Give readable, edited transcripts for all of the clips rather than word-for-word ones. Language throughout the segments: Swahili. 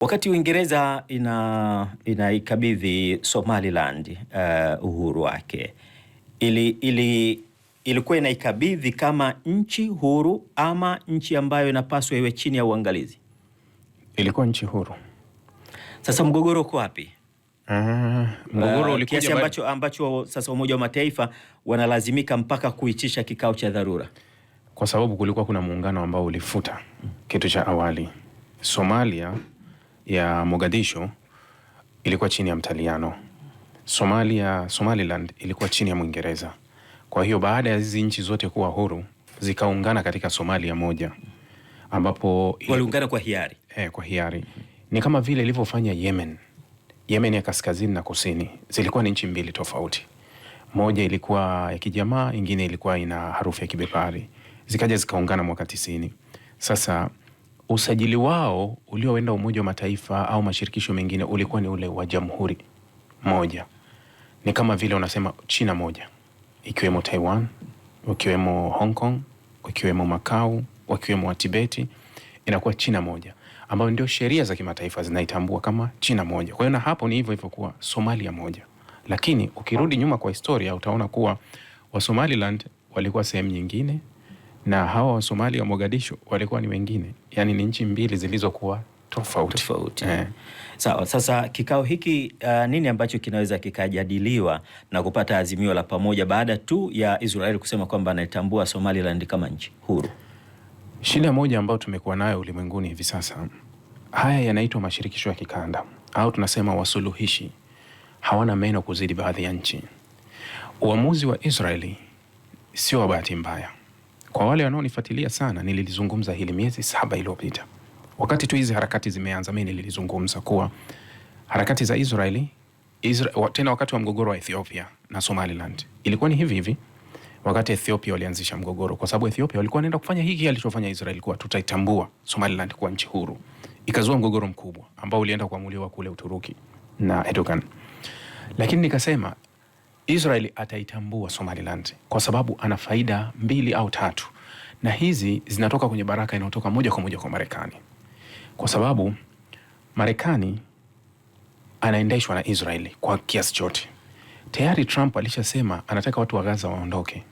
Wakati Uingereza inaikabidhi Somaliland uhuru wake, ilikuwa inaikabidhi kama nchi huru ama nchi ambayo inapaswa iwe chini ya uangalizi? Ilikuwa nchi huru. Sasa mgogoro uko wapi? Mgogoro ulikuja kiasi ambacho sasa Umoja wa Mataifa wanalazimika mpaka kuitisha kikao cha dharura, kwa sababu kulikuwa kuna muungano ambao ulifuta kitu cha awali. Somalia ya Mogadishu ilikuwa chini ya Mtaliano. Somaliland ilikuwa chini ya Mwingereza. Kwa hiyo baada ya hizi nchi zote kuwa huru zikaungana katika Somalia moja, ambapo waliungana kwa hiari. Kwa hiari. Ni kama vile ilivyofanya Yemen. Yemen ya kaskazini na kusini zilikuwa ni nchi mbili tofauti. Moja ilikuwa ya kijamaa, ingine ilikuwa ina harufu ya kibepari. Zikaja zikaungana mwaka 90. Sasa usajili wao ulioenda Umoja wa Mataifa au mashirikisho mengine ulikuwa ni ule wa jamhuri moja. Ni kama vile unasema China moja, ikiwemo Taiwan, ikiwemo Hong Kong, ikiwemo Macau, ikiwemo wa Tibeti, inakuwa China moja, ambayo ndio sheria za kimataifa zinaitambua kama China moja. Kwa hiyo na hapo ni hivyo kuwa Somalia moja. Lakini ukirudi nyuma kwa historia utaona kuwa wa Somaliland walikuwa sehemu nyingine na hawa wa Somalia Mogadishu walikuwa ni wengine. Yani ni nchi mbili zilizokuwa tofauti. Sawa, sasa kikao hiki nini ambacho kinaweza kikajadiliwa na kupata azimio la pamoja baada tu ya Israeli kusema kwamba anaitambua Somaliland kama nchi huru? Shida moja ambayo tumekuwa nayo ulimwenguni hivi sasa, haya yanaitwa mashirikisho ya kikanda au tunasema wasuluhishi hawana meno kuzidi baadhi ya nchi. Uamuzi wa Israeli sio bahati mbaya. Kwa wale wanaonifuatilia sana, nililizungumza hili miezi 7 iliyopita. Wakati tu hizi harakati zimeanza, mimi nililizungumza kuwa harakati za Israeli tena wakati wa mgogoro wa Ethiopia na Somaliland ilikuwa ni hivi. Wakati Ethiopia walianzisha mgogoro, kwa sababu Ethiopia walikuwa wanaenda kufanya hiki alichofanya Israeli, kuwa tutaitambua Somaliland kuwa nchi huru. Ikazua mgogoro mkubwa ambao ulienda kuamuliwa kule Uturuki na Erdogan. Lakini nikasema Israeli ataitambua Somaliland kwa sababu ana faida 2 au 3, na hizi zinatoka kwenye baraka inayotoka moja kwa moja kwa Marekani. Kwa sababu Marekani anaendeshwa na Israeli kwa kiasi chote. Tayari Trump alishasema anataka watu wa Gaza waondoke.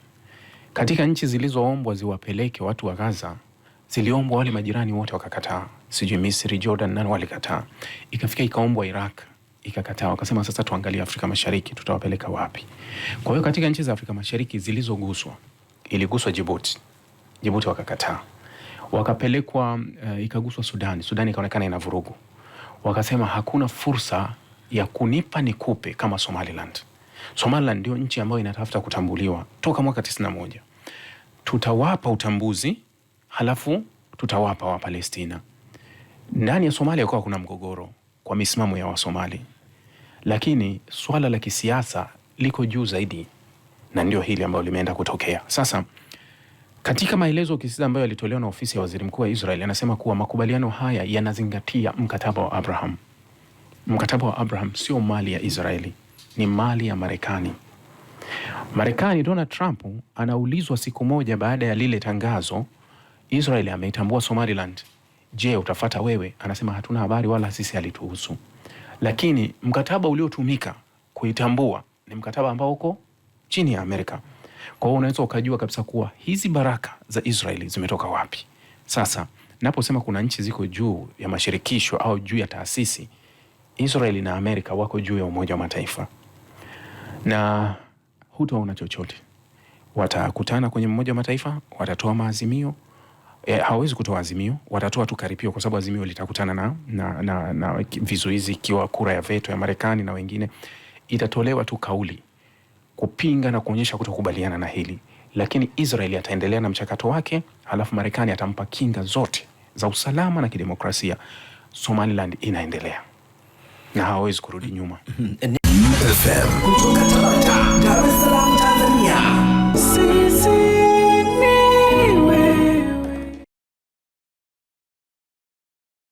Katika nchi zilizoombwa ziwapeleke watu wa Gaza, ziliombwa wale majirani wote wakakataa. Sijui Misri, Jordan, nani walikataa. Ikafika ikaombwa Iraq, ikakataa. Wakasema sasa tuangalie Afrika Mashariki tutawapeleka wapi. Kwa hiyo katika nchi za Afrika Mashariki zilizoguswa, iliguswa Djibouti wakakataa. Wakapelekwa ikaguswa Sudan ikaonekana ina vurugu. Wakasema hakuna fursa ya kunipa nikupe kama Somaliland. Somaliland ndio nchi ambayo inatafuta kutambuliwa toka mwaka 91. Tutawapa utambuzi, halafu tutawapa wa Palestina. Ndani ya Somalia kwa kuna mgogoro kwa misimamo ya Wasomali, lakini swala la kisiasa liko juu zaidi, na ndio hili ambalo limeenda kutokea. Sasa katika maelezo kisiasa ambayo yalitolewa na ofisi ya waziri mkuu wa Israeli, anasema kuwa makubaliano haya yanazingatia mkataba wa Abraham. Mkataba wa Abraham sio mali ya Israeli, ni mali ya Marekani. Donald Trump anaulizwa siku moja baada ya lile tangazo, Israeli ameitambua Somaliland, je, utafata wewe? Anasema hatuna habari wala sisi halituhusu. Lakini mkataba uliotumika kuitambua ni mkataba ambao uko chini ya Amerika. Kwa hiyo unaweza ukajua kabisa kuwa hizi baraka za Israeli zimetoka wapi. Sasa naposema kuna nchi ziko juu ya mashirikisho au juu ya taasisi, Israeli na Amerika wako juu ya Umoja wa Mataifa, na hutaona chochote. Watakutana kwenye Umoja wa Mataifa, watatoa maazimio. Hawezi kutoa azimio, watatoa tu karipio, kwa sababu azimio litakutana na vizuizi, ikiwa kura ya veto ya Marekani na wengine. Itatolewa tu kauli kupinga na kuonyesha kutokubaliana na hili, lakini Israeli ataendelea na mchakato wake, halafu Marekani atampa kinga zote za usalama na kidemokrasia. Somaliland inaendelea na hawezi kurudi nyuma. FM.